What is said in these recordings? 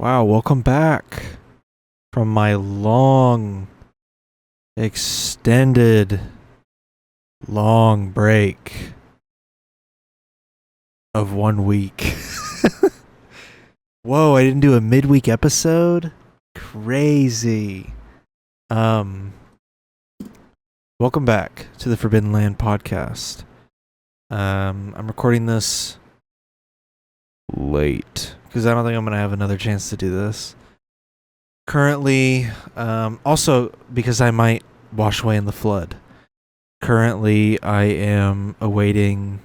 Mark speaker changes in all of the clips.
Speaker 1: Wow, welcome back from my long, extended, long break of 1 week. Whoa, I didn't do a midweek episode? Crazy. Um, Welcome back to the Forbidden Land podcast. I'm recording this late because I don't think I'm going to have another chance to do this. Currently, also because I might wash away in the flood. Currently, I am awaiting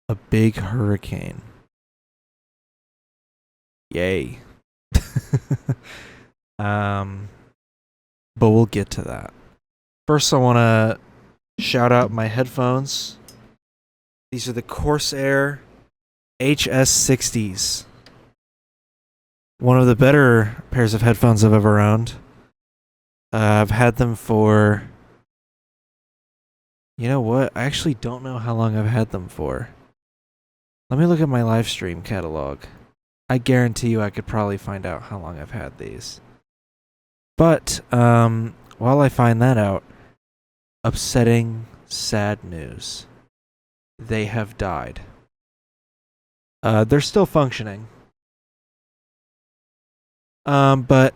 Speaker 1: a big hurricane. Yay. But we'll get to that. First, I want to shout out my headphones. These are the Corsair HS60s. One of the better pairs of headphones I've ever owned. I've had them for... You know what? I actually don't know how long I've had them for. Let me look at my live stream catalog. I guarantee you I could probably find out how long I've had these. But, while I find that out, upsetting, sad news. They have died. They're still functioning. But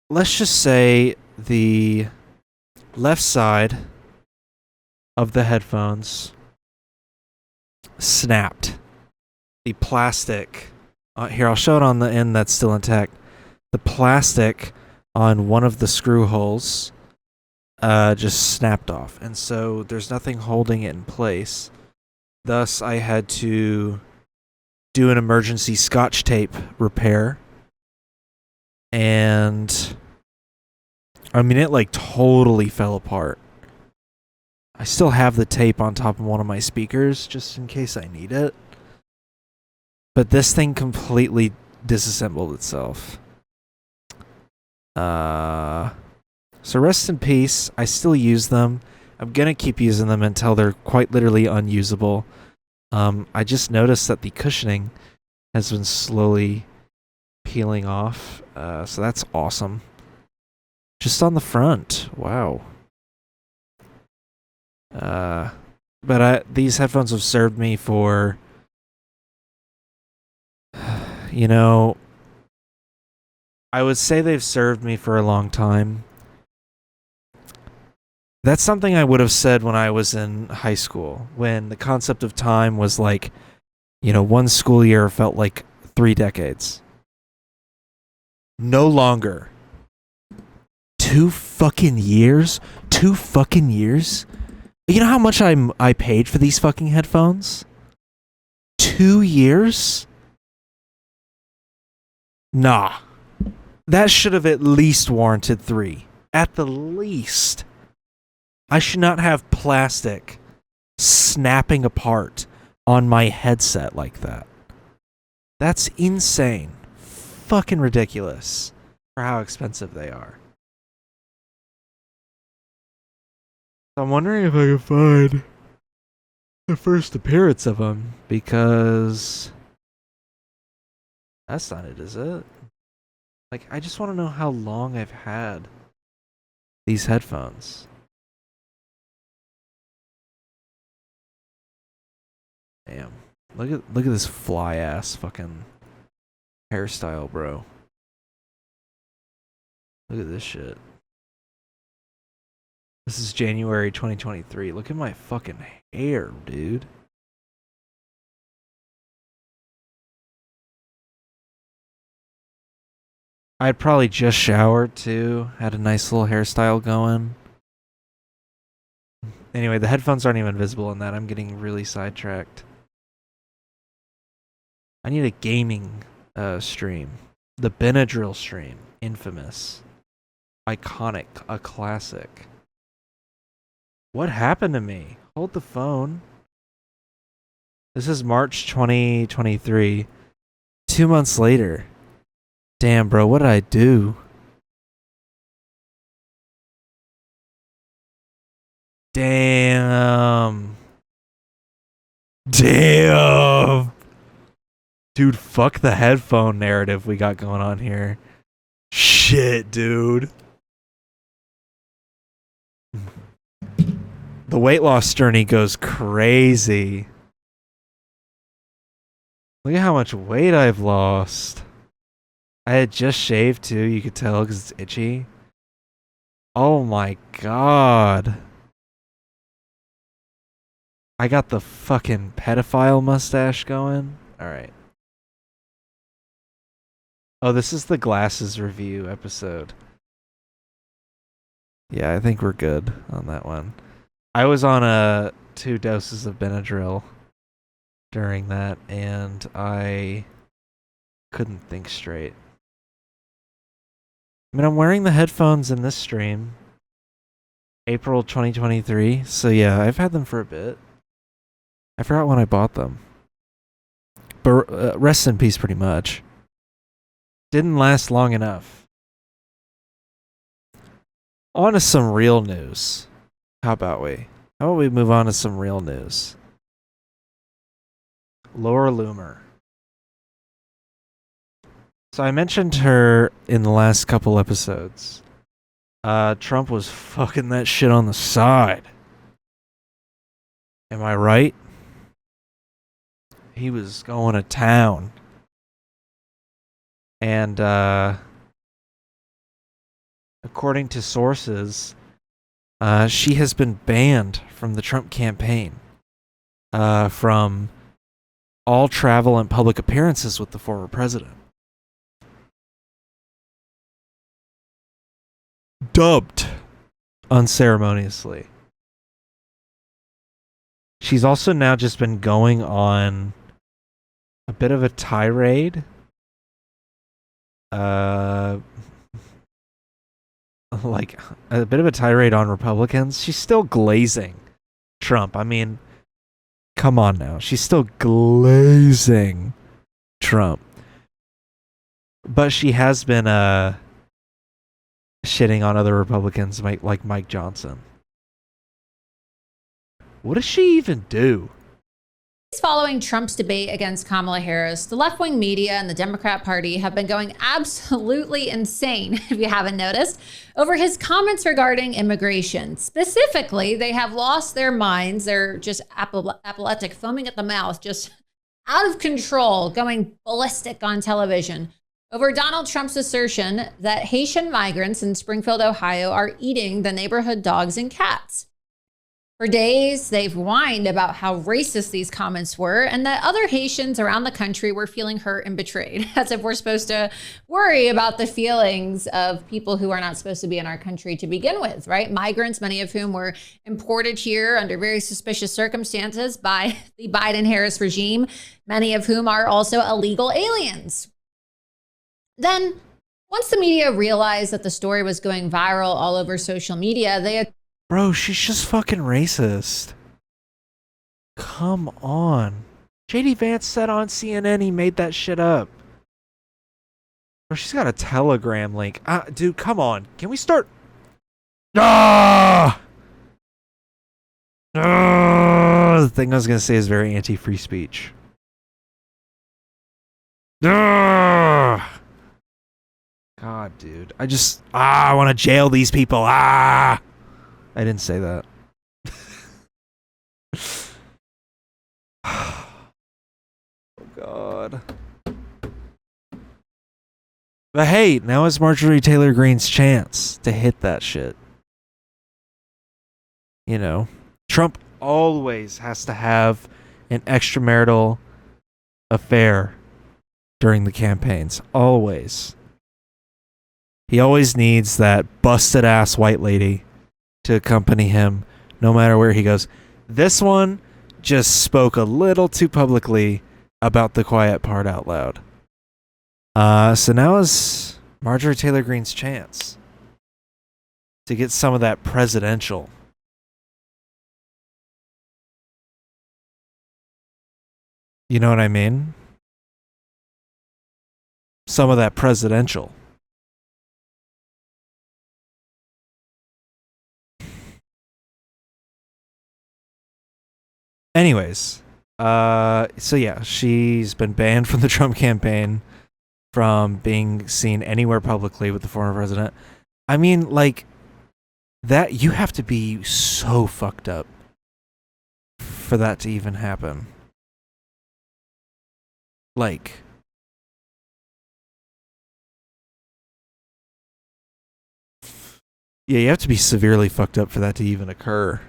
Speaker 1: let's just say the left side of the headphones snapped. The plastic, here I'll show it on the end that's still intact. The plastic on one of the screw holes just snapped off, and so there's nothing holding it in place. Thus, I had to do an emergency Scotch tape repair, and I mean, it like totally fell apart. I still have the tape on top of one of my speakers just in case I need it. But this thing completely disassembled itself. So rest in peace. I still use them. I'm gonna keep using them until they're quite literally unusable. I just noticed that the cushioning has been slowly peeling off. So that's awesome. Just on the front. Wow. But these headphones have served me for, you know, I would say they've served me for a long time. That's something I would have said when I was in high school, when the concept of time was like, one school year felt like 3 decades. No longer. 2 fucking years? 2 fucking years? You know how much I paid for these fucking headphones? 2 years? Nah. That should have at least warranted 3. At the least. I should not have plastic snapping apart on my headset like that. That's insane. Fucking ridiculous for how expensive they are. I'm wondering if I can find the first appearance of them, because that's not it, is it? Like, I just want to know how long I've had these headphones. Damn. Look at this fly ass fucking hairstyle, bro. Look at this shit. This is January 2023. Look at my fucking hair, dude. I'd probably just showered too. Had a nice little hairstyle going. Anyway, the headphones aren't even visible in that. I'm getting really sidetracked. I need a gaming stream. The Benadryl stream. Infamous. Iconic. A classic. What happened to me? Hold the phone. This is March 2023. 2 months later. Damn, bro, what did I do? Damn. Dude, Dude, fuck the headphone narrative we got going on here. Shit, dude. The weight loss journey goes crazy. Look at how much weight I've lost. I had just shaved too, you could tell because it's itchy. Oh my god. I got the fucking pedophile mustache going. Alright. Oh, this is the glasses review episode. Yeah, I think we're good on that one. I was on 2 doses of Benadryl during that, and I couldn't think straight. I mean, I'm wearing the headphones in this stream. April 2023. So yeah, I've had them for a bit. I forgot when I bought them. But rest in peace pretty much. Didn't last long enough. On to some real news. How about we move on to some real news? Laura Loomer. So I mentioned her in the last couple episodes. Trump was fucking that shit on the side. Am I right? He was going to town. And according to sources, she has been banned from the Trump campaign. From all travel and public appearances with the former president. Dubbed unceremoniously. She's also now just been going on a bit of a tirade. Like a bit of a tirade on Republicans. She's still glazing Trump. I mean, come on now. She's still glazing Trump. But she has been shitting on other Republicans like Mike Johnson. What does she even do?
Speaker 2: Following Trump's debate against Kamala Harris, the left-wing media and the Democrat Party have been going absolutely insane, if you haven't noticed, over his comments regarding immigration. Specifically, they have lost their minds. They're just apoplectic, foaming at the mouth, just out of control, going ballistic on television over Donald Trump's assertion that Haitian migrants in Springfield, Ohio, are eating the neighborhood dogs and cats. For days, they've whined about how racist these comments were and that other Haitians around the country were feeling hurt and betrayed, as if we're supposed to worry about the feelings of people who are not supposed to be in our country to begin with, right? Migrants, many of whom were imported here under very suspicious circumstances by the Biden-Harris regime, many of whom are also illegal aliens. Then, once the media realized that the story was going viral all over social media, they
Speaker 1: Bro, she's just fucking racist. Come on. JD Vance said on CNN he made that shit up. Bro, she's got a Telegram link. Dude, come on. Can we start? The thing I was going to say is very anti-free speech. God, dude. I want to jail these people. I didn't say that. Oh, God. But hey, now is Marjorie Taylor Greene's chance to hit that shit. You know, Trump always has to have an extramarital affair during the campaigns. Always. He always needs that busted ass white lady to accompany him no matter where he goes. This one just spoke a little too publicly about the quiet part out loud. So now is Marjorie Taylor Greene's chance to get some of that presidential. You know what I mean? Some of that presidential. Anyways, So yeah, she's been banned from the Trump campaign, from being seen anywhere publicly with the former president. I mean, like, that, you have to be so fucked up for that to even happen. Like, yeah, you have to be severely fucked up for that to even occur.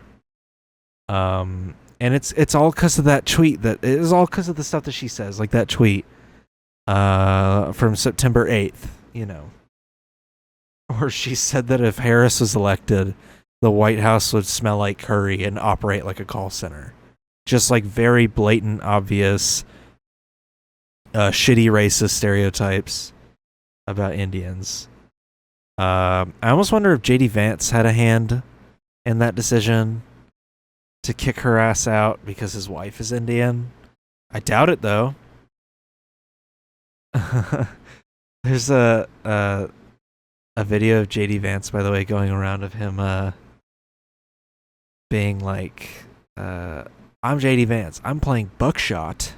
Speaker 1: And it's all because of that tweet. That it is all because of the stuff that she says, like that tweet, from September 8th. You know, where she said that if Harris was elected, the White House would smell like curry and operate like a call center. Just like very blatant, obvious, shitty racist stereotypes about Indians. I almost wonder if JD Vance had a hand in that decision to kick her ass out because his wife is Indian. I doubt it though. There's a video of JD Vance, by the way, going around of him being like, I'm JD Vance, I'm playing Buckshot.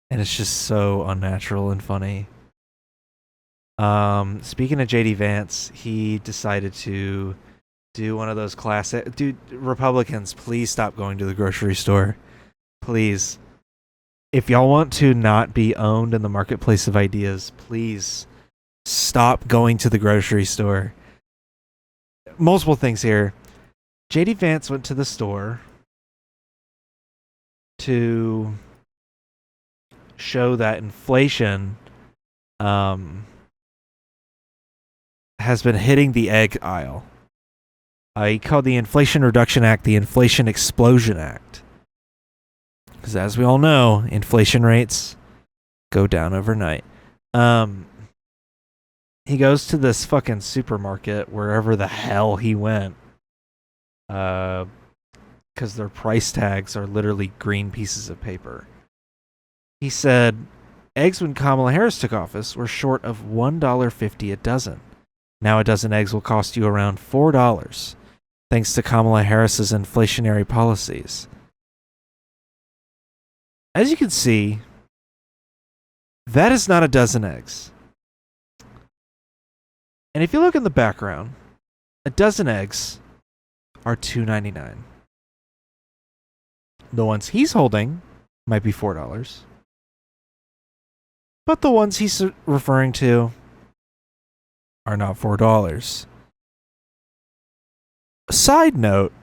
Speaker 1: And it's just so unnatural and funny. Speaking of JD Vance, he decided to do one of those classic. Dude, Republicans, please stop going to the grocery store. Please. If y'all want to not be owned in the marketplace of ideas, please stop going to the grocery store. Multiple things here. JD Vance went to the store to show that inflation has been hitting the egg aisle. He called the Inflation Reduction Act the Inflation Explosion Act. Because as we all know, inflation rates go down overnight. He goes to this fucking supermarket, wherever the hell he went, because their price tags are literally green pieces of paper. He said, eggs when Kamala Harris took office were short of $1.50 a dozen. Now a dozen eggs will cost you around $4, thanks to Kamala Harris's inflationary policies. As you can see, that is not a dozen eggs. And if you look in the background, a dozen eggs are $2.99. The ones he's holding might be $4. But the ones he's referring to are not $4. Side note,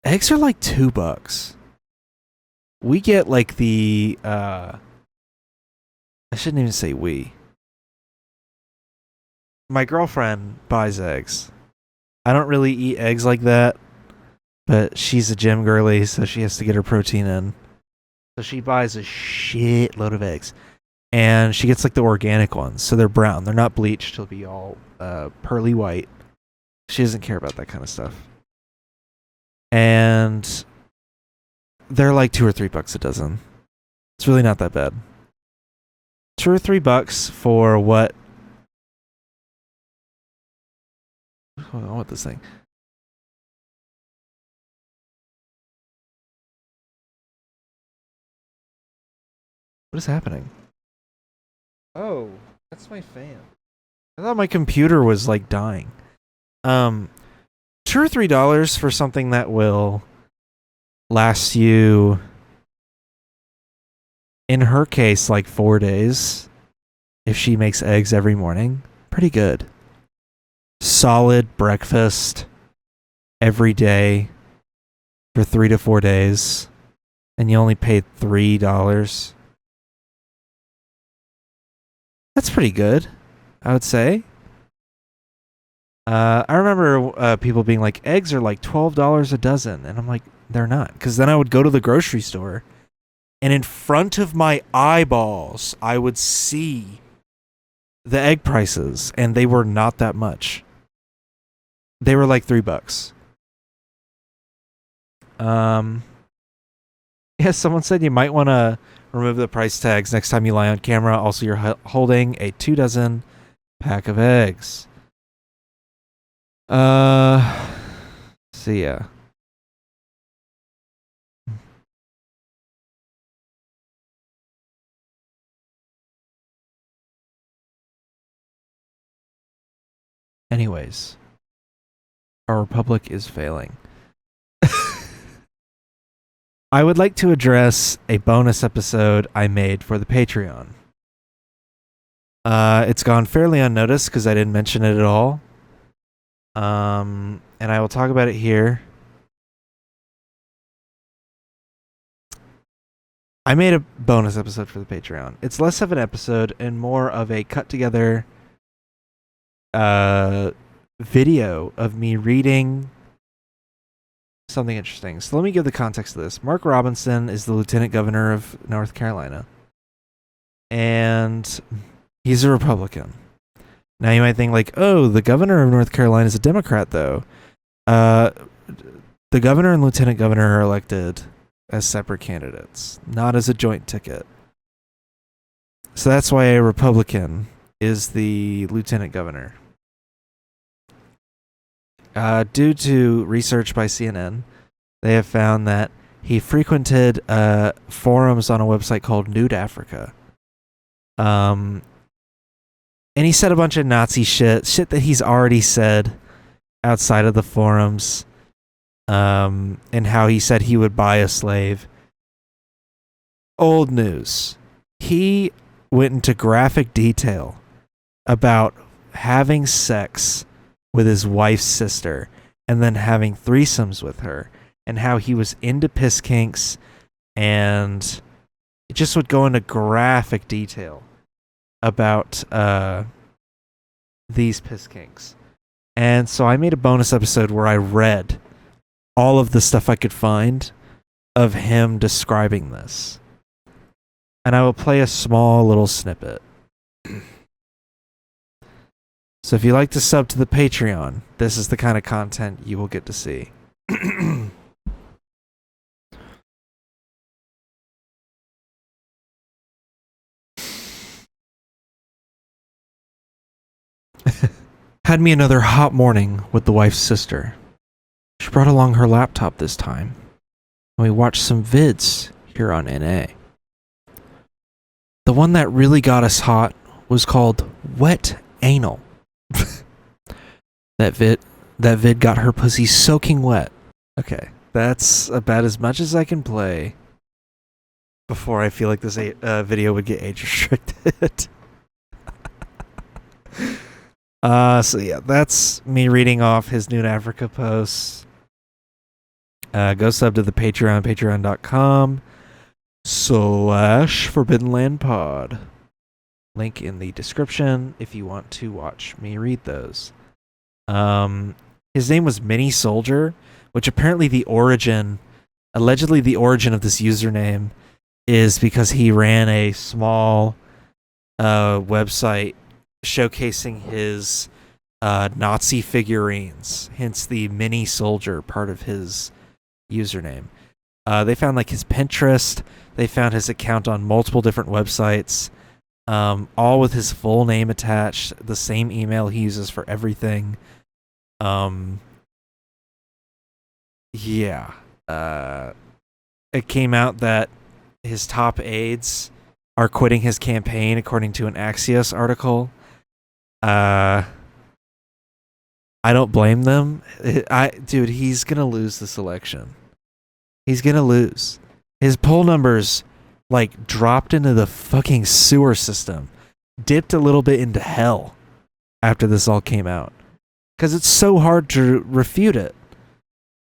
Speaker 1: eggs are like $2. We get like the I shouldn't even say we. My girlfriend buys eggs. I don't really eat eggs like that, but she's a gym girly, so she has to get her protein in. So she buys a shitload of eggs. And she gets like the organic ones. So they're brown. They're not bleached. They'll be all pearly white. She doesn't care about that kind of stuff. And they're like $2 or $3 a dozen. It's really not that bad. $2 or $3 for what? What's going on with this thing? What is happening? Oh, that's my fan. I thought my computer was like dying. $2 or $3 for something that will last you, in her case, like 4 days. If she makes eggs every morning, pretty good. Solid breakfast every day for 3 to 4 days, and you only paid $3. That's pretty good, I would say. I remember people being like, eggs are like $12 a dozen. And I'm like, they're not. Because then I would go to the grocery store, and in front of my eyeballs, I would see the egg prices, and they were not that much. They were like $3. Yeah, someone said you might want to remove the price tags next time you lie on camera. Also, you're holding a 2 dozen pack of eggs. So yeah. Anyways, our republic is failing. I would like to address a bonus episode I made for the Patreon. It's gone fairly unnoticed because I didn't mention it at all. And I will talk about it here. I made a bonus episode for the Patreon. It's less of an episode and more of a cut together video of me reading something interesting. So let me give the context of this. Mark Robinson is the Lieutenant Governor of North Carolina. And he's a Republican. Now you might think like, oh, the governor of North Carolina is a Democrat, though. The governor and lieutenant governor are elected as separate candidates, not as a joint ticket. So that's why a Republican is the lieutenant governor. Due to research by CNN, they have found that he frequented forums on a website called Nude Africa. And he said a bunch of Nazi shit that he's already said outside of the forums, and how he said he would buy a slave. Old news. He went into graphic detail about having sex with his wife's sister and then having threesomes with her, and how he was into piss kinks, and it just would go into graphic detail about these piss kinks. And so I made a bonus episode where I read all of the stuff I could find of him describing this. And I will play a small little snippet. So if you like to sub to the Patreon, this is the kind of content you will get to see. Had me another hot morning with the wife's sister. She brought along her laptop this time, and we watched some vids here on NA. The one that really got us hot was called Wet Anal. That vid got her pussy soaking wet. Okay, that's about as much as I can play before I feel like this video would get age restricted. So yeah, that's me reading off his Nude Africa posts. Go sub to the Patreon, patreon.com/Forbidden Land Pod. Link in the description if you want to watch me read those. His name was Mini Soldier, which apparently allegedly the origin of this username is because he ran a small website showcasing his Nazi figurines, hence the Mini Soldier part of his username. They found like his Pinterest, they found his account on multiple different websites, all with his full name attached, the same email he uses for everything. It came out that his top aides are quitting his campaign, according to an Axios article. I don't blame them. Dude, he's gonna lose this election. He's gonna lose. His poll numbers like dropped into the fucking sewer system, dipped a little bit into hell after this all came out, because it's so hard to refute it.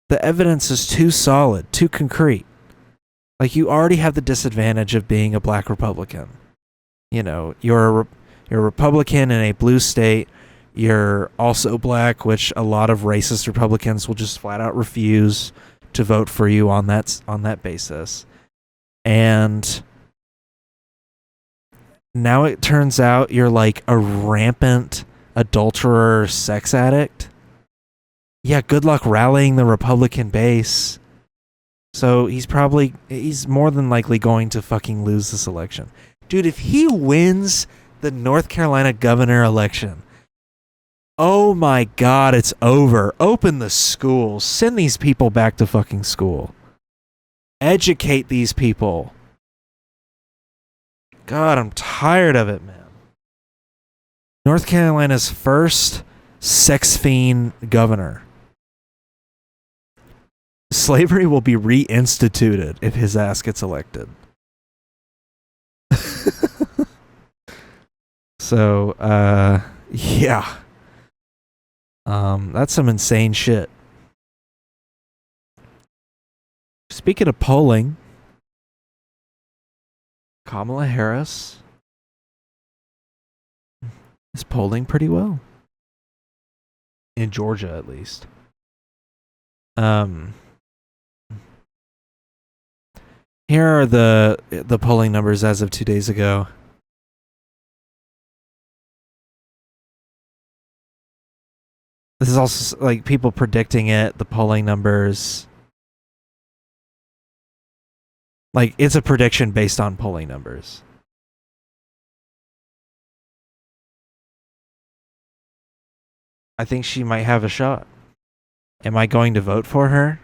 Speaker 1: The evidence is too solid, too concrete. Like, you already have the disadvantage of being a black Republican. You know, you're a Republican in a blue state. You're also black, which a lot of racist Republicans will just flat out refuse to vote for you on that basis. And now it turns out you're like a rampant adulterer, sex addict. Yeah, good luck rallying the Republican base. So he's more than likely going to fucking lose this election. Dude, if he wins the North Carolina governor election, oh my God, it's over. Open the schools. Send these people back to fucking school. Educate these people. God, I'm tired of it, man. North Carolina's first sex fiend governor. Slavery will be reinstituted if his ass gets elected. So, yeah. That's some insane shit. Speaking of polling, Kamala Harris is polling pretty well. In Georgia, at least. Here are the polling numbers as of 2 days ago. This is also like people predicting it, the polling numbers. Like, it's a prediction based on polling numbers. I think she might have a shot. Am I going to vote for her?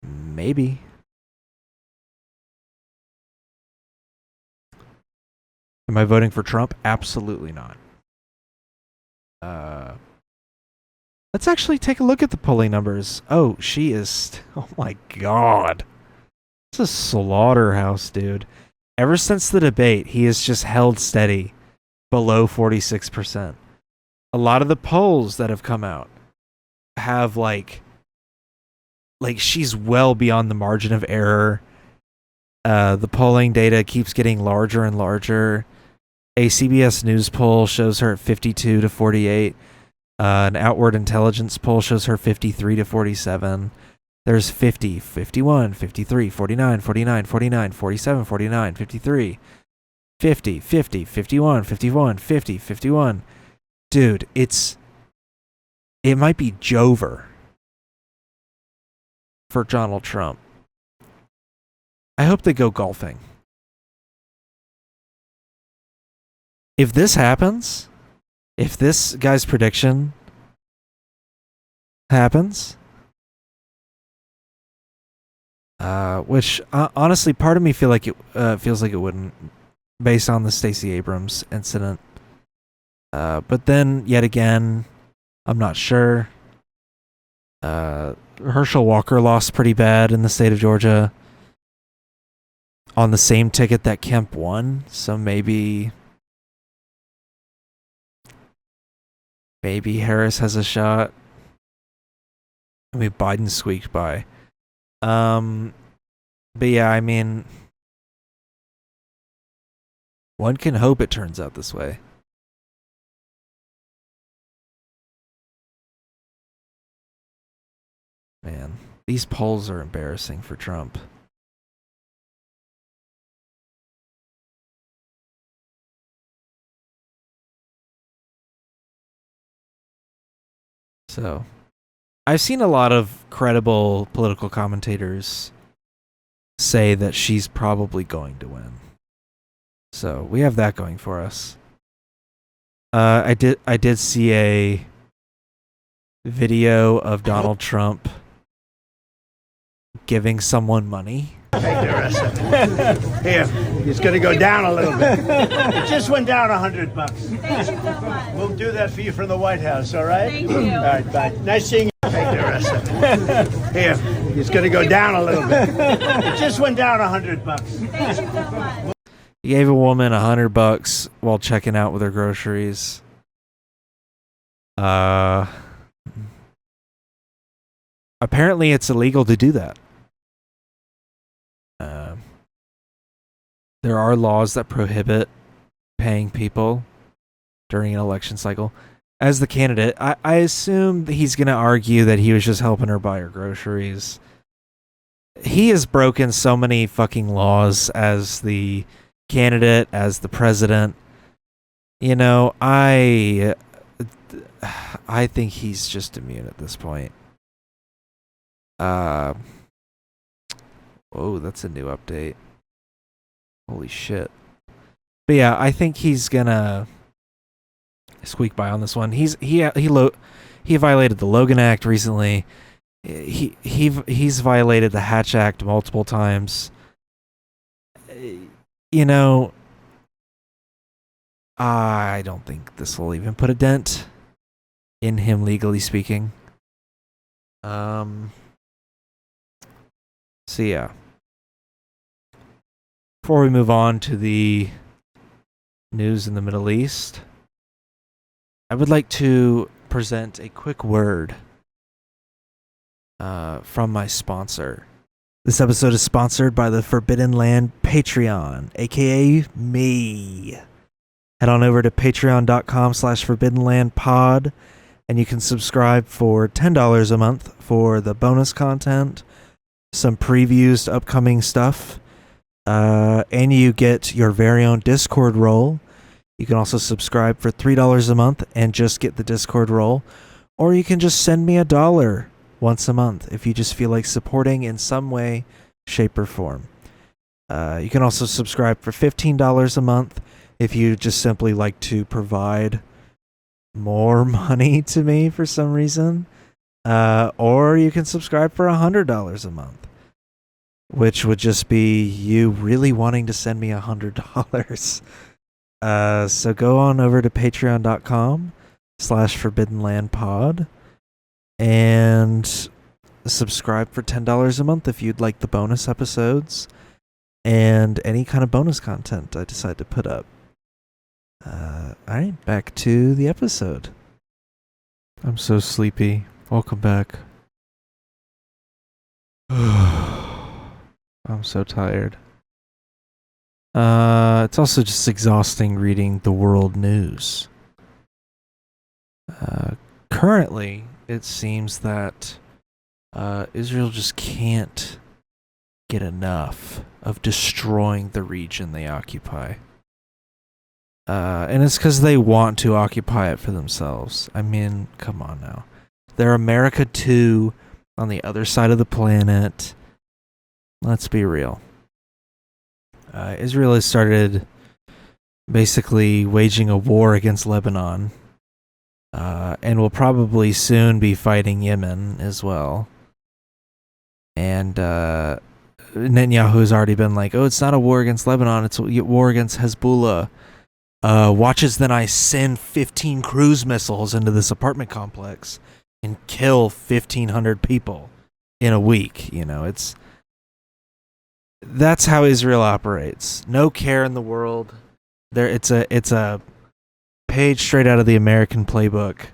Speaker 1: Maybe. Am I voting for Trump? Absolutely not. Let's actually take a look at the polling numbers. Oh, she is... Oh my god. It's a slaughterhouse, dude. Ever since the debate, he has just held steady below 46%. A lot of the polls that have come out have like she's well beyond the margin of error. The polling data keeps getting larger and larger. A CBS News poll shows her at 52 to 48. An Outward Intelligence poll shows her 53 to 47. There's 50, 51, 53, 49, 49, 49, 47, 49, 53, 50, 50, 51, 51, 50, 51. Dude, it might be Jover for Donald Trump. I hope they go golfing. If this happens, if this guy's prediction happens, which honestly, part of me feels like it wouldn't, based on the Stacey Abrams incident. But then, yet again, I'm not sure. Herschel Walker lost pretty bad in the state of Georgia on the same ticket that Kemp won, so maybe Harris has a shot. I mean, Biden squeaked by. But yeah, I mean, one can hope it turns out this way. Man, these polls are embarrassing for Trump. So, I've seen a lot of credible political commentators say that she's probably going to win. So, we have that going for us. I did see a video of Donald Trump giving someone money.
Speaker 3: Take the rest of it. Here, it's going to go down a little bit. It just went down $100.
Speaker 4: Thank you so much.
Speaker 3: We'll do that for you from the White House, all right?
Speaker 4: Thank you.
Speaker 3: All right, bye. Nice seeing you. Take the rest of it. Here, it's going to go down a little bit. It just went down $100.
Speaker 4: Thank you so much.
Speaker 1: He gave a woman $100 while checking out with her groceries. Apparently it's illegal to do that. There are laws that prohibit paying people during an election cycle. As the candidate, I assume that he's going to argue that he was just helping her buy her groceries. He has broken so many fucking laws as the candidate, as the president. You know, I think he's just immune at this point. Whoa, that's a new update. Holy shit. But yeah, I think he's gonna squeak by on this one. He violated the Logan Act recently. He's violated the Hatch Act multiple times. You know, I don't think this will even put a dent in him legally speaking. So yeah. Before we move on to the news in the Middle East, I would like to present a quick word from my sponsor. This episode is sponsored by the Forbidden Land Patreon, aka me. Head on over to patreon.com/forbiddenlandpod, and you can subscribe for $10 a month for the bonus content, some previews to upcoming stuff, and you get your very own Discord role. You can also subscribe for $3 a month and just get the Discord role, or you can just send me $1 once a month if you just feel like supporting in some way, shape, or form. You can also subscribe for $15 a month if you just simply like to provide more money to me for some reason. Or you can subscribe for $100 a month, which would just be you really wanting to send me $100. So go on over to patreon.com/forbiddenlandpod and subscribe for $10 a month if you'd like the bonus episodes and any kind of bonus content I decide to put up. Alright, back to the episode. I'm so sleepy. Welcome back. I'm so tired. It's also just exhausting reading the world news. Currently, it seems that Israel just can't get enough of destroying the region they occupy. And it's because they want to occupy it for themselves. I mean, come on now. They're America 2 on the other side of the planet. Let's be real. Israel has started basically waging a war against Lebanon. And will probably soon be fighting Yemen as well. And Netanyahu has already been like, oh, it's not a war against Lebanon, it's a war against Hezbollah. Watch as then I send 15 cruise missiles into this apartment complex and kill 1,500 people in a week. You know, that's how Israel operates. No care in the world. It's a page straight out of the American playbook.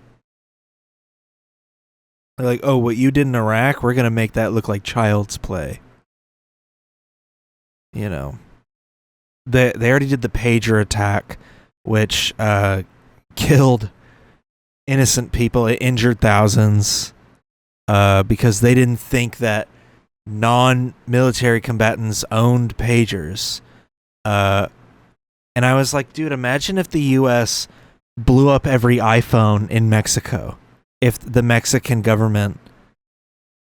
Speaker 1: They're like, oh, what you did in Iraq, we're gonna make that look like child's play. You know, they already did the pager attack, which killed innocent people. It injured thousands because they didn't think that non-military combatants owned pagers. And I was like, dude, imagine if the U.S. blew up every iPhone in Mexico. If the Mexican government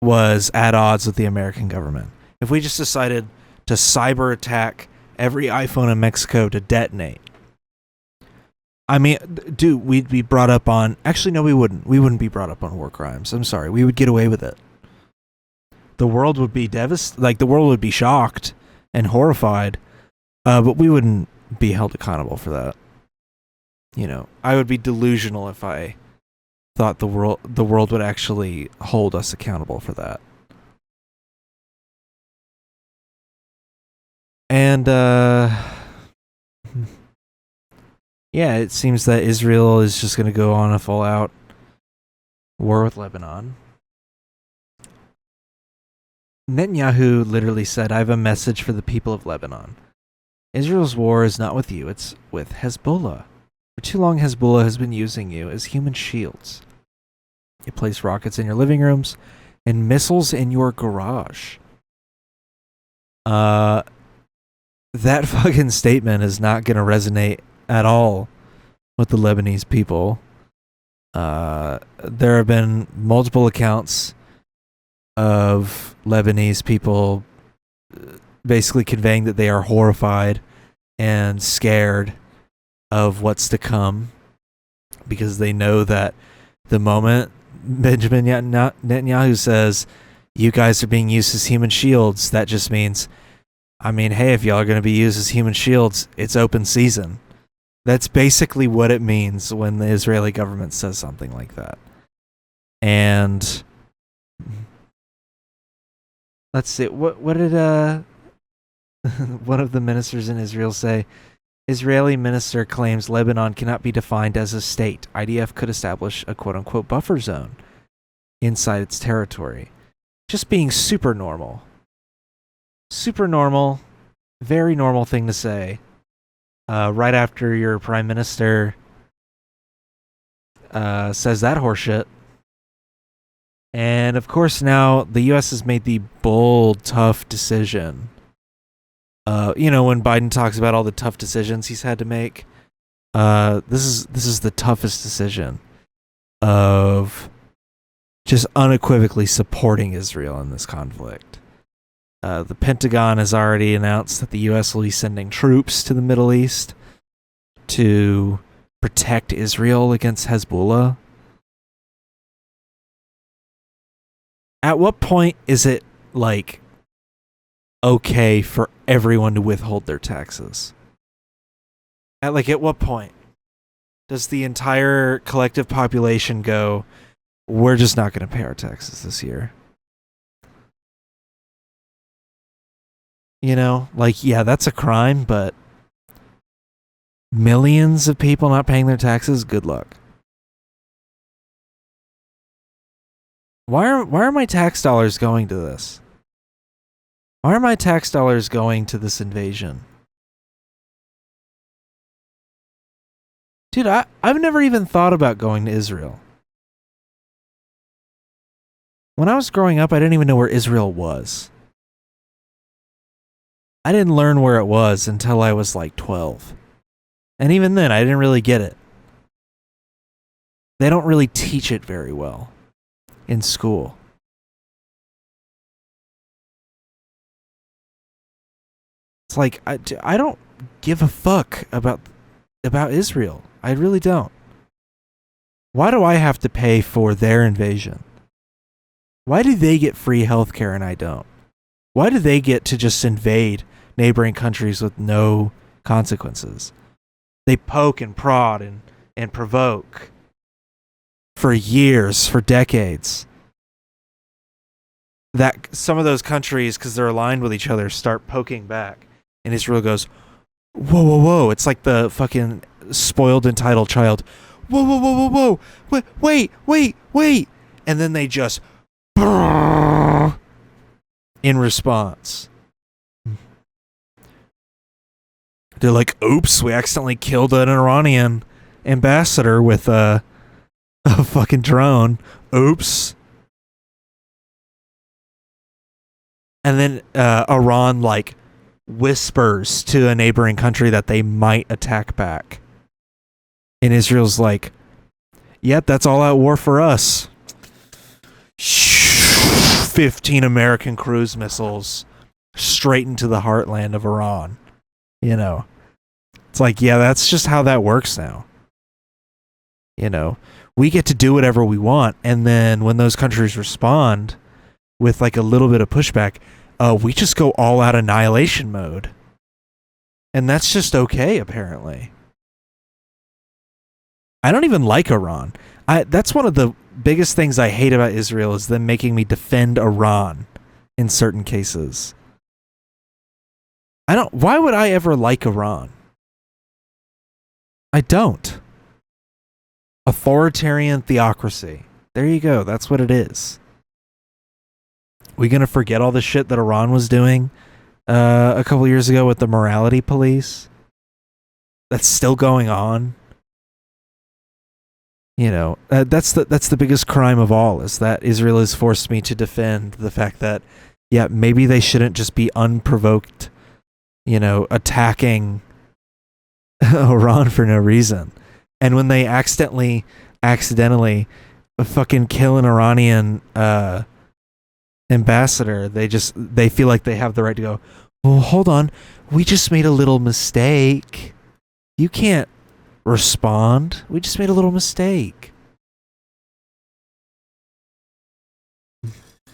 Speaker 1: was at odds with the American government. If we just decided to cyber attack every iPhone in Mexico to detonate. I mean, dude, we'd be brought up on... Actually, no, we wouldn't. We wouldn't be brought up on war crimes. I'm sorry. We would get away with it. The world would be the world would be shocked and horrified, but we wouldn't be held accountable for that. You know, I would be delusional if I thought the world would actually hold us accountable for that. And yeah, it seems that Israel is just going to go on a full-out war with Lebanon. Netanyahu literally said, I have a message for the people of Lebanon. Israel's war is not with you, it's with Hezbollah. For too long, Hezbollah has been using you as human shields. It placed rockets in your living rooms and missiles in your garage. That fucking statement is not going to resonate at all with the Lebanese people. There have been multiple accounts of Lebanese people basically conveying that they are horrified and scared of what's to come because they know that the moment Benjamin Netanyahu says you guys are being used as human shields, that just means, I mean, hey, if y'all are going to be used as human shields, it's open season. That's basically what it means when the Israeli government says something like that. And let's see, what did one of the ministers in Israel say? Israeli minister claims Lebanon cannot be defined as a state. IDF could establish a quote-unquote buffer zone inside its territory. Just being super normal. Super normal. Very normal thing to say. Right after your prime minister says that horseshit. And of course now the U.S. has made the bold, tough decision. When Biden talks about all the tough decisions he's had to make, this is the toughest decision of just unequivocally supporting Israel in this conflict. The Pentagon has already announced that the U.S. will be sending troops to the Middle East to protect Israel against Hezbollah. At what point is it, like, okay for everyone to withhold their taxes? At what point does the entire collective population go, we're just not going to pay our taxes this year? Yeah, that's a crime, but millions of people not paying their taxes, good luck. Why are my tax dollars going to this? Why are my tax dollars going to this invasion? Dude, I've never even thought about going to Israel. When I was growing up, I didn't even know where Israel was. I didn't learn where it was until I was like 12. And even then, I didn't really get it. They don't really teach it very well in school. It's like, I don't give a fuck about Israel. I really don't. Why do I have to pay for their invasion? Why do they get free healthcare and I don't? Why do they get to just invade neighboring countries with no consequences? They poke and prod and provoke for years, for decades. That some of those countries, because they're aligned with each other, start poking back. And Israel goes, whoa, whoa, whoa. It's like the fucking spoiled, entitled child. Whoa, whoa, whoa, whoa, whoa. Wait. And then they just in response. They're like, oops, we accidentally killed an Iranian ambassador with a fucking drone. Oops. And then Iran, like, whispers to a neighboring country that they might attack back. And Israel's like, yep, that's all out war for us. 15 American cruise missiles straight into the heartland of Iran. It's like, yeah, that's just how that works now. We get to do whatever we want. And then when those countries respond with like a little bit of pushback, we just go all out annihilation mode. And that's just okay, apparently. I don't even like Iran. That's one of the biggest things I hate about Israel, is them making me defend Iran in certain cases. Why would I ever like Iran? I don't. Authoritarian theocracy. There you go. That's what it is. We gonna forget all the shit that Iran was doing a couple years ago with the morality police? That's still going on. That's the biggest crime of all, is that Israel has forced me to defend the fact that, yeah, maybe they shouldn't just be unprovoked, attacking Iran for no reason. And when they accidentally fucking kill an Iranian ambassador, they feel like they have the right to go, well, hold on, we just made a little mistake. You can't respond. We just made a little mistake.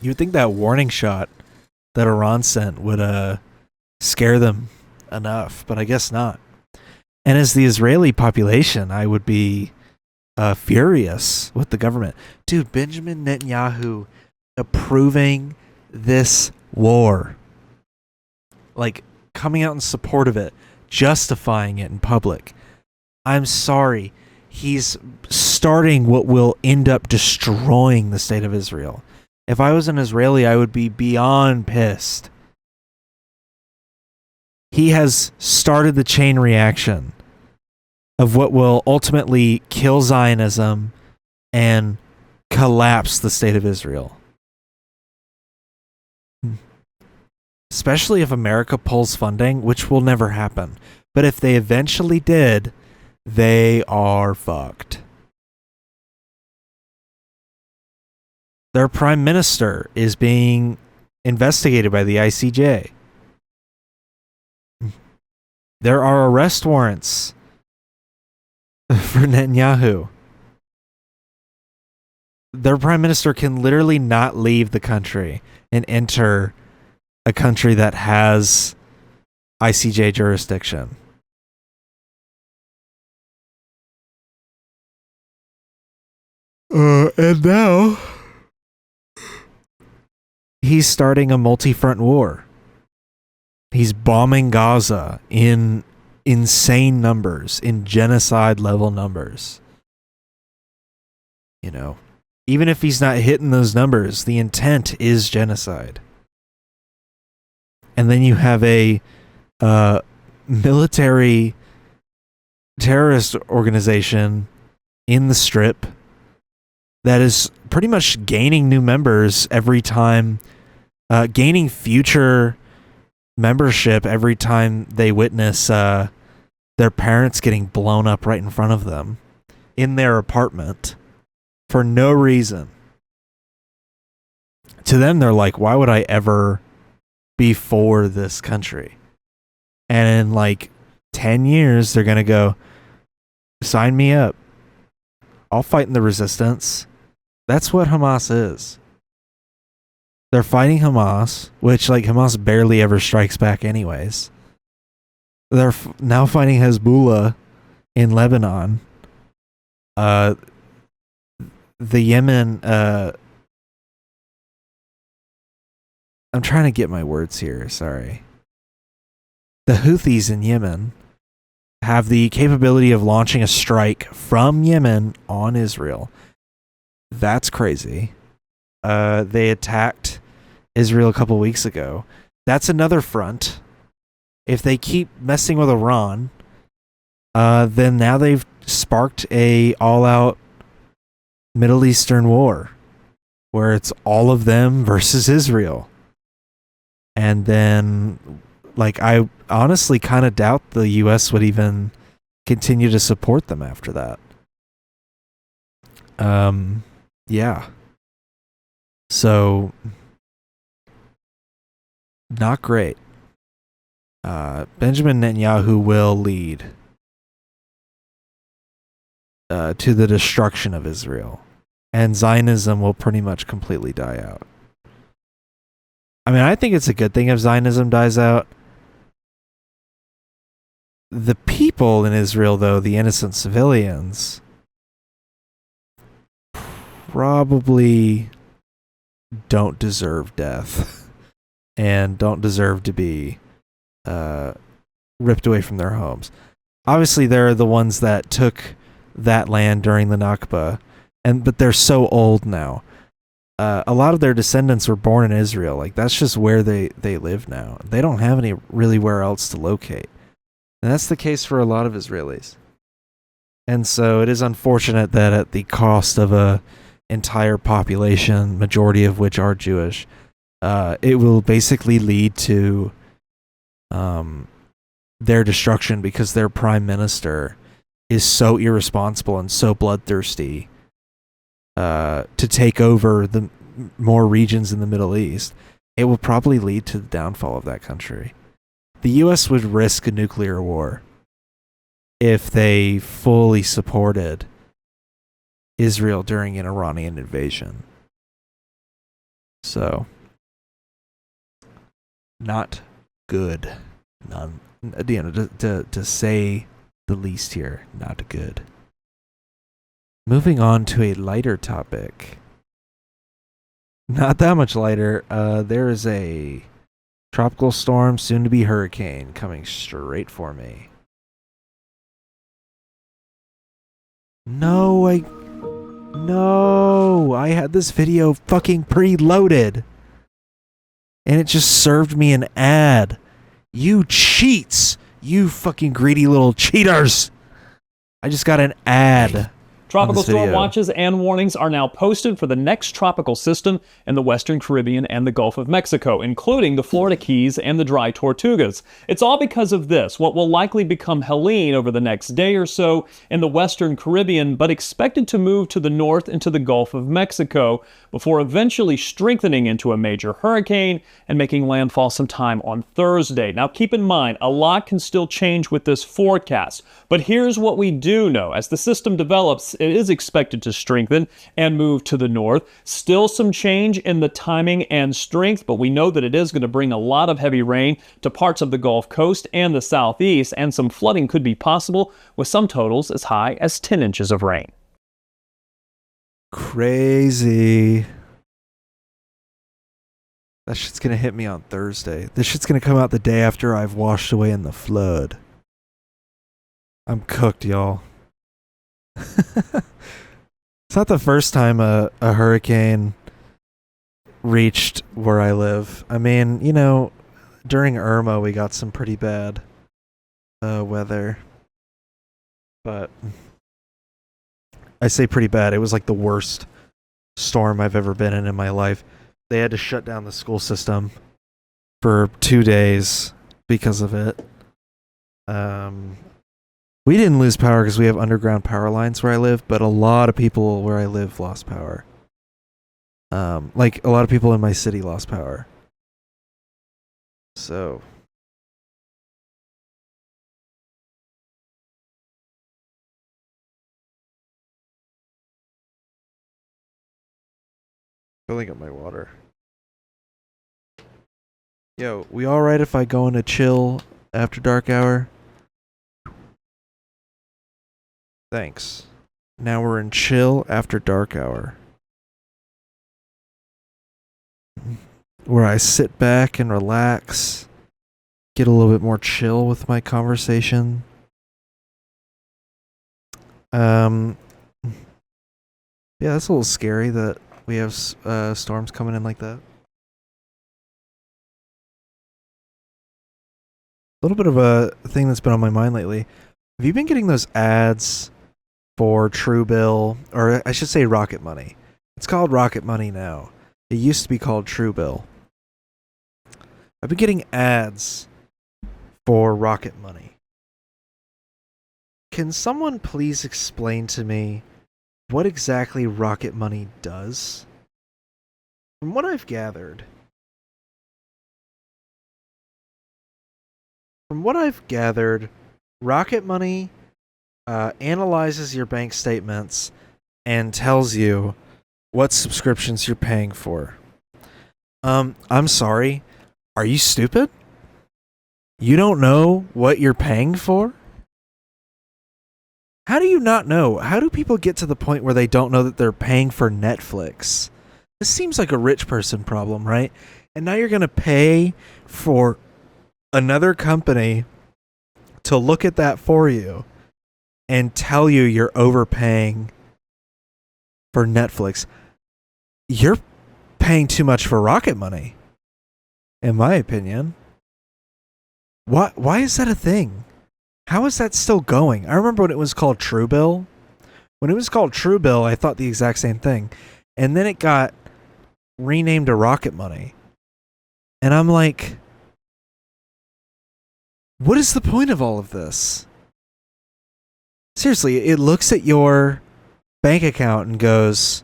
Speaker 1: You would think that warning shot that Iran sent would scare them enough, but I guess not. And as the Israeli population, I would be furious with the government. Dude, Benjamin Netanyahu approving this war, like coming out in support of it, justifying it in public. I'm sorry. He's starting what will end up destroying the state of Israel. If I was an Israeli, I would be beyond pissed. He has started the chain reaction of what will ultimately kill Zionism and collapse the state of Israel. Especially if America pulls funding, which will never happen. But if they eventually did, they are fucked. Their prime minister is being investigated by the ICJ. There are arrest warrants for Netanyahu. Their prime minister can literally not leave the country and enter a country that has ICJ jurisdiction. And now he's starting a multi-front war. He's bombing Gaza in insane numbers, in genocide level numbers. You know, even if he's not hitting those numbers, the intent is genocide. And then you have a military terrorist organization in the Strip that is pretty much gaining new members every time, gaining future membership every time they witness their parents getting blown up right in front of them in their apartment for no reason. To them, they're like, why would I ever be for this country? And in like 10 years, they're going to go, sign me up. I'll fight in the resistance. That's what Hamas is. They're fighting Hamas, which like Hamas barely ever strikes back anyways. They're now fighting Hezbollah in Lebanon. The Yemen, I'm trying to get my words here, sorry. The Houthis in Yemen have the capability of launching a strike from Yemen on Israel. That's crazy. They attacked Israel a couple weeks ago. That's another front. If they keep messing with Iran, then now they've sparked a all-out Middle Eastern war where it's all of them versus Israel. And then, like, I honestly kind of doubt the U.S. would even continue to support them after that. Yeah. So, not great. Benjamin Netanyahu will lead to the destruction of Israel. And Zionism will pretty much completely die out. I mean, I think it's a good thing if Zionism dies out. The people in Israel, though, the innocent civilians, probably don't deserve death and don't deserve to be ripped away from their homes. Obviously, they're the ones that took that land during the Nakba, but they're so old now. A lot of their descendants were born in Israel. Like, that's just where they live now. They don't have any really where else to locate. And that's the case for a lot of Israelis. And so it is unfortunate that at the cost of a entire population, majority of which are Jewish, it will basically lead to their destruction because their prime minister is so irresponsible and so bloodthirsty to take over the more regions in the Middle East. It will probably lead to the downfall of that country. The U.S. would risk a nuclear war if they fully supported Israel during an Iranian invasion. So, not good. To say the least here. Not good. Moving on to a lighter topic. Not that much lighter. There is a tropical storm, soon to be hurricane, coming straight for me. No, I had this video fucking preloaded. And it just served me an ad. You cheats. You fucking greedy little cheaters. I just got an ad.
Speaker 5: Tropical storm watches and warnings are now posted for the next tropical system in the Western Caribbean and the Gulf of Mexico, including the Florida Keys and the Dry Tortugas. It's all because of this, what will likely become Helene over the next day or so in the Western Caribbean, but expected to move to the north into the Gulf of Mexico before eventually strengthening into a major hurricane and making landfall sometime on Thursday. Now keep in mind, a lot can still change with this forecast, but here's what we do know. As the system develops, it is expected to strengthen and move to the north. Still some change in the timing and strength, but we know that it is going to bring a lot of heavy rain to parts of the Gulf Coast and the southeast, and some flooding could be possible with some totals as high as 10 inches of rain.
Speaker 1: Crazy. That shit's gonna hit me on Thursday. This shit's gonna come out the day after I've washed away in the flood. I'm cooked, y'all. It's not the first time a hurricane reached where I live. I mean, you know, during Irma we got some pretty bad weather. But I say pretty bad. It was like the worst storm I've ever been in my life. They had to shut down the school system for 2 days because of it. We didn't lose power because we have underground power lines where I live, but a lot of people where I live lost power. Like a lot of people in my city lost power. So filling up my water. Yo, we alright if I go into chill after dark hour? Thanks. Now we're in chill after dark hour, where I sit back and relax, get a little bit more chill with my conversation. Yeah, that's a little scary that we have storms coming in like that. A little bit of a thing that's been on my mind lately. Have you been getting those ads for Truebill, or I should say Rocket Money? It's called Rocket Money now. It used to be called Truebill. I've been getting ads for Rocket Money. Can someone please explain to me what exactly Rocket Money does? From what I've gathered, Rocket Money analyzes your bank statements and tells you what subscriptions you're paying for. I'm sorry. Are you stupid? You don't know what you're paying for? How do you not know? How do people get to the point where they don't know that they're paying for Netflix? This seems like a rich person problem, right? And now you're going to pay for another company to look at that for you and tell you you're overpaying for Netflix. You're paying too much for Rocket Money, in my opinion. Why is that a thing? How is that still going? I remember when it was called Truebill. When it was called Truebill, I thought the exact same thing. And then it got renamed to Rocket Money. And I'm like, what is the point of all of this? Seriously, it looks at your bank account and goes,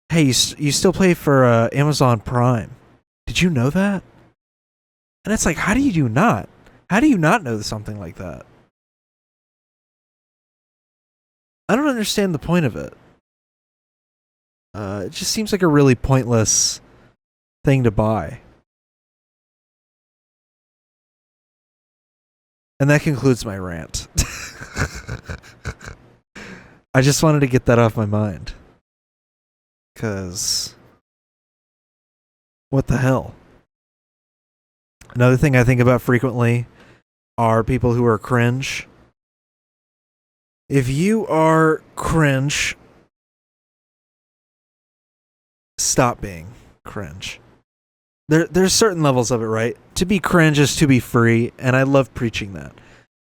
Speaker 1: hey, you still pay for Amazon Prime. Did you know that? And it's like, how do you not? How do you not know something like that? I don't understand the point of it. It just seems like a really pointless thing to buy. And that concludes my rant. I just wanted to get that off my mind. Because what the hell? Another thing I think about frequently are people who are cringe. If you are cringe, stop being cringe. There's certain levels of it, right? To be cringe is to be free, and I love preaching that.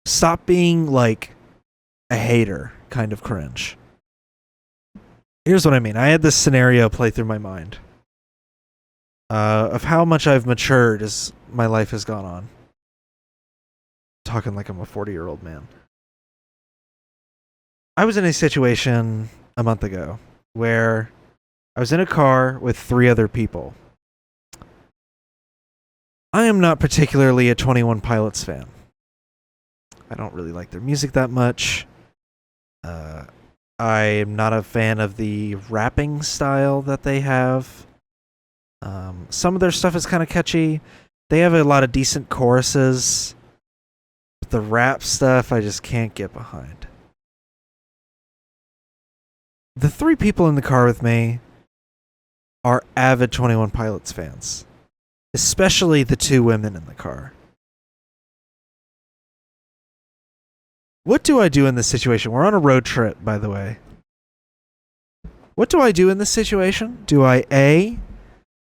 Speaker 1: Stop being like a hater kind of cringe. Here's what I mean. I had this scenario play through my mind of how much I've matured as my life has gone on. Talking like I'm a 40-year-old man. I was in a situation a month ago where I was in a car with 3 other people. I am not particularly a 21 Pilots fan. I don't really like their music that much. I am not a fan of the rapping style that they have. Some of their stuff is kind of catchy. They have a lot of decent choruses. But the rap stuff, I just can't get behind. The 3 people in the car with me are avid 21 Pilots fans. Especially the 2 women in the car. What do I do in this situation? We're on a road trip, by the way. What do I do in this situation? Do I A,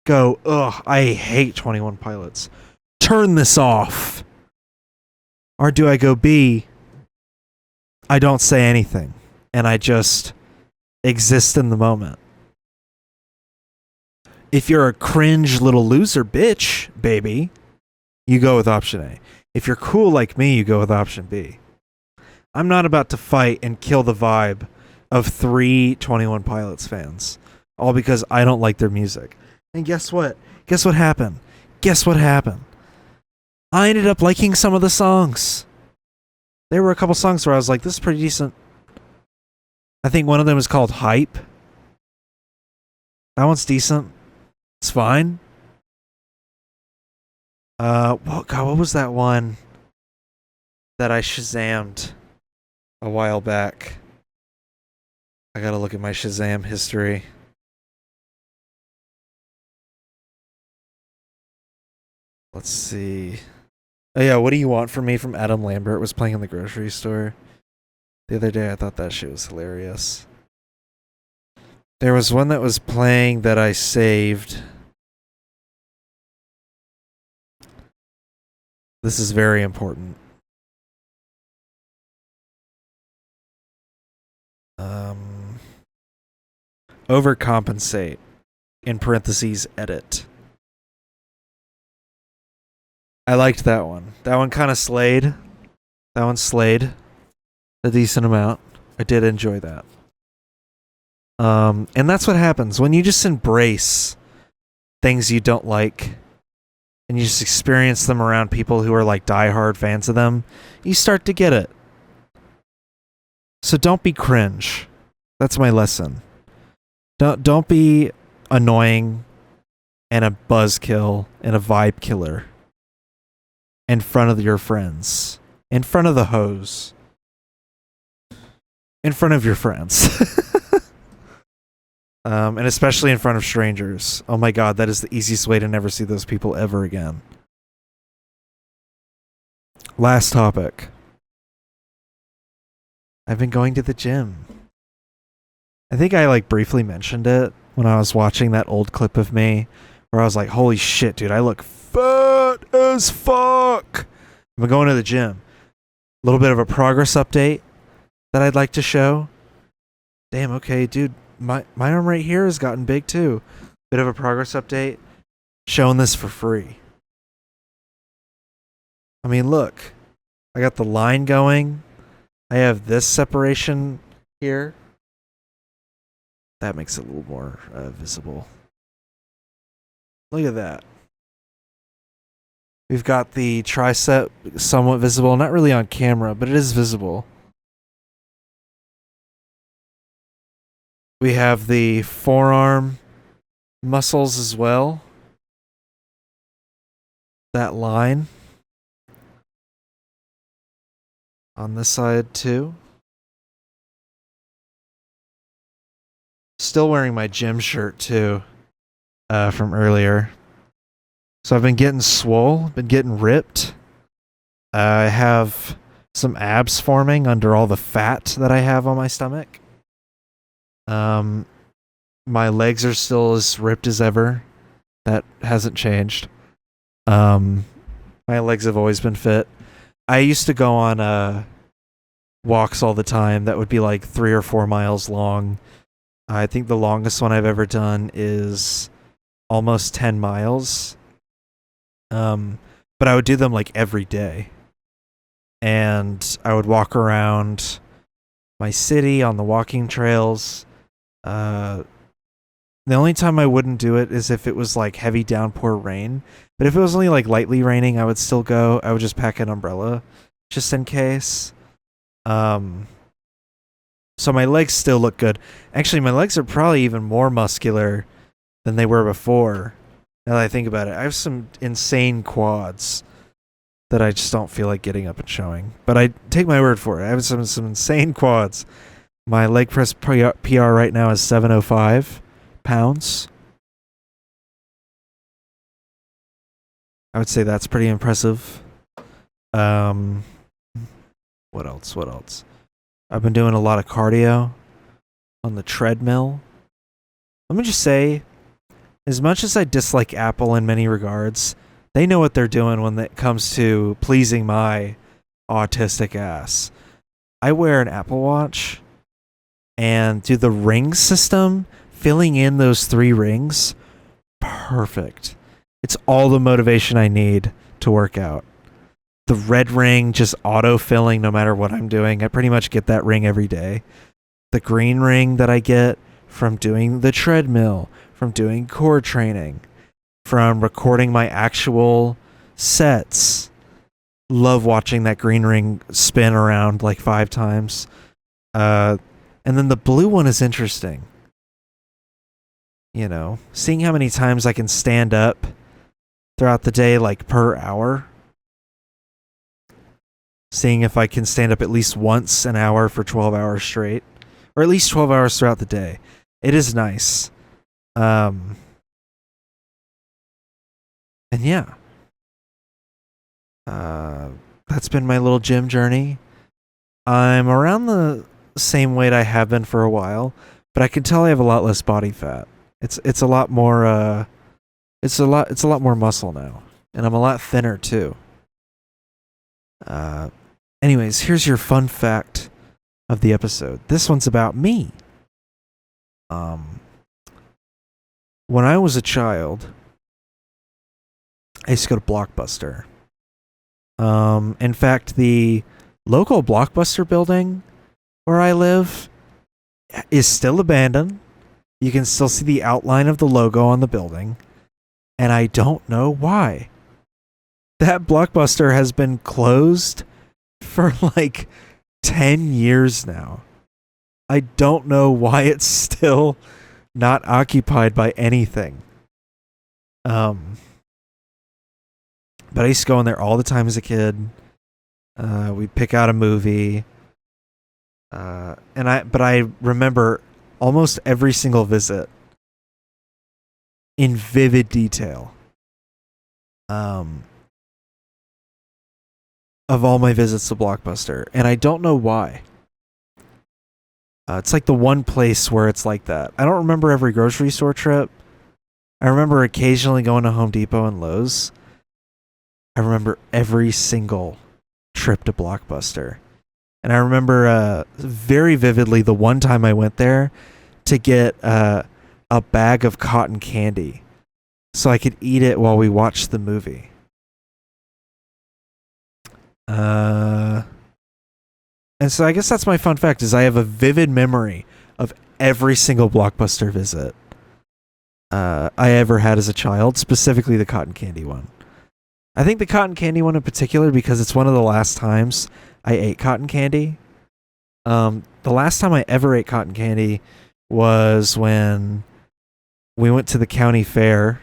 Speaker 1: go, ugh, I hate 21 Pilots. Turn this off. Or do I go B, I don't say anything. And I just exist in the moment. If you're a cringe little loser bitch, baby, you go with option A. If you're cool like me, you go with option B. I'm not about to fight and kill the vibe of 3 21 Pilots fans, all because I don't like their music. And guess what? Guess what happened? Guess what happened? I ended up liking some of the songs. There were a couple songs where I was like, this is pretty decent. I think one of them is called Hype. That one's decent. It's fine. What was that one that I Shazammed a while back? I gotta look at my Shazam history. Let's see. Oh yeah, What Do You Want From Me from Adam Lambert was playing in the grocery store the other day. I thought that shit was hilarious. There was one that was playing that I saved. This is very important. Overcompensate. In parentheses, edit. I liked that one. That one kind of slayed. That one slayed a decent amount. I did enjoy that. And that's what happens when you just embrace things you don't like and you just experience them around people who are like diehard fans of them. You start to get it. So don't be cringe. That's my lesson. Don't be annoying and a buzzkill and a vibe killer in front of your friends, in front of the hoes, in front of your friends. And especially in front of strangers. Oh my god, that is the easiest way to never see those people ever again. Last topic. I've been going to the gym. I think I like briefly mentioned it when I was watching that old clip of me where I was like, holy shit, dude, I look fat as fuck. I've been going to the gym. A little bit of a progress update that I'd like to show. Damn, okay, dude. My arm right here has gotten big too. Bit of a progress update. Showing this for free. I mean, look. I got the line going. I have this separation here. That makes it a little more visible. Look at that. We've got the tricep somewhat visible. Not really on camera, but it is visible. We have the forearm muscles as well. That line. On this side too. Still wearing my gym shirt too, from earlier. So I've been getting swole, been getting ripped. I have some abs forming under all the fat that I have on my stomach. My legs are still as ripped as ever. That hasn't changed. My legs have always been fit. I used to go on walks all the time that would be like 3 or 4 miles long. I think the longest one I've ever done is almost 10 miles. But I would do them like every day. And I would walk around my city on the walking trails. The only time I wouldn't do it is if it was like heavy downpour rain. But if it was only like lightly raining, I would still go. I would just pack an umbrella just in case. So my legs still look good. Actually, my legs are probably even more muscular than they were before. Now that I think about it, I have some insane quads that I just don't feel like getting up and showing. But I take my word for it. I have some insane quads. My leg press PR right now is 705 pounds. I would say that's pretty impressive. What else? I've been doing a lot of cardio on the treadmill. Let me just say, as much as I dislike Apple in many regards, they know what they're doing when it comes to pleasing my autistic ass. I wear an Apple Watch, and do the ring system, filling in those 3 rings, perfect. It's all the motivation I need to work out. The red ring just auto-filling no matter what I'm doing. I pretty much get that ring every day. The green ring that I get from doing the treadmill, from doing core training, from recording my actual sets. Love watching that green ring spin around like 5 times. And then the blue one is interesting. You know, seeing how many times I can stand up throughout the day, like per hour. Seeing if I can stand up at least once an hour for 12 hours straight. Or at least 12 hours throughout the day. It is nice. And yeah. That's been my little gym journey. I'm around the same weight I have been for a while, but I can tell I have a lot less body fat. It's a lot more it's a lot more muscle now, and I'm a lot thinner too. Anyways, here's your fun fact of the episode. This one's about me. When I was a child, I used to go to Blockbuster. In fact, the local Blockbuster building where I live is still abandoned. You can still see the outline of the logo on the building, and I don't know why. That Blockbuster has been closed for like 10 years now. I don't know why it's still not occupied by anything. But I used to go in there all the time as a kid. We'd pick out a movie. But I remember almost every single visit in vivid detail. Of all my visits to Blockbuster, and I don't know why. It's like the one place where it's like that. I don't remember every grocery store trip. I remember occasionally going to Home Depot and Lowe's. I remember every single trip to Blockbuster. And I remember very vividly the one time I went there to get a bag of cotton candy so I could eat it while we watched the movie. And so I guess that's my fun fact, is I have a vivid memory of every single Blockbuster visit I ever had as a child, specifically the cotton candy one. I think the cotton candy one in particular because it's one of the last times I ate cotton candy. The last time I ever ate cotton candy was when we went to the county fair.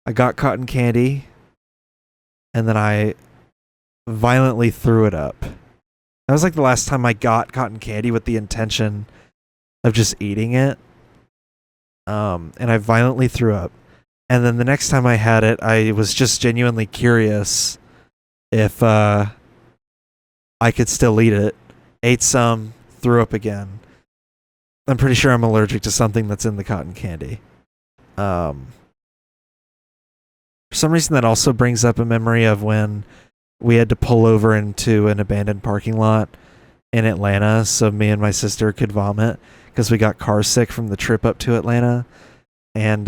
Speaker 1: I got cotton candy, and then I violently threw it up That was like the last time I got cotton candy with the intention of just eating it. And I violently threw up. And then the next time I had it, I was just genuinely curious if I could still eat it. Ate some, threw up again. I'm pretty sure I'm allergic to something that's in the cotton candy. For some reason, that also brings up a memory of when we had to pull over into an abandoned parking lot in Atlanta so me and my sister could vomit because we got car sick from the trip up to Atlanta. And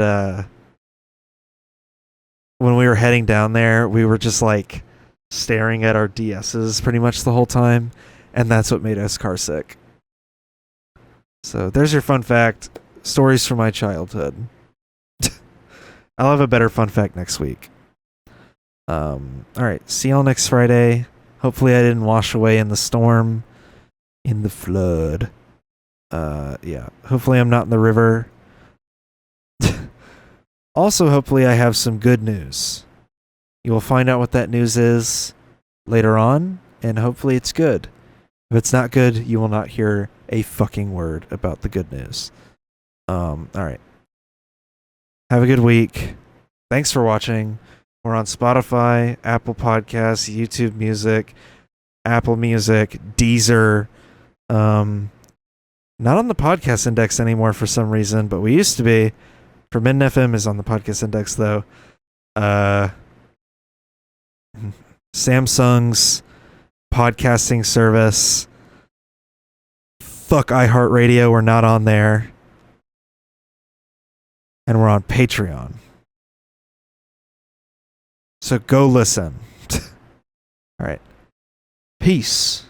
Speaker 1: when we were heading down there, we were just like staring at our DSs pretty much the whole time. And that's what made us car sick. So there's your fun fact. Stories from my childhood. I'll have a better fun fact next week. All right. See y'all next Friday. Hopefully I didn't wash away in the storm, in the flood. Yeah. Hopefully I'm not in the river. Also, hopefully I have some good news. You will find out what that news is later on, and hopefully it's good. If it's not good, you will not hear a fucking word about the good news. All right. Have a good week. Thanks for watching. We're on Spotify, Apple Podcasts, YouTube Music, Apple Music, Deezer. Not on the podcast index anymore for some reason, but we used to be. Forbidden FM is on the podcast index, though. Samsung's podcasting service. Fuck iHeartRadio, we're not on there. And we're on Patreon. So go listen. All right. Peace.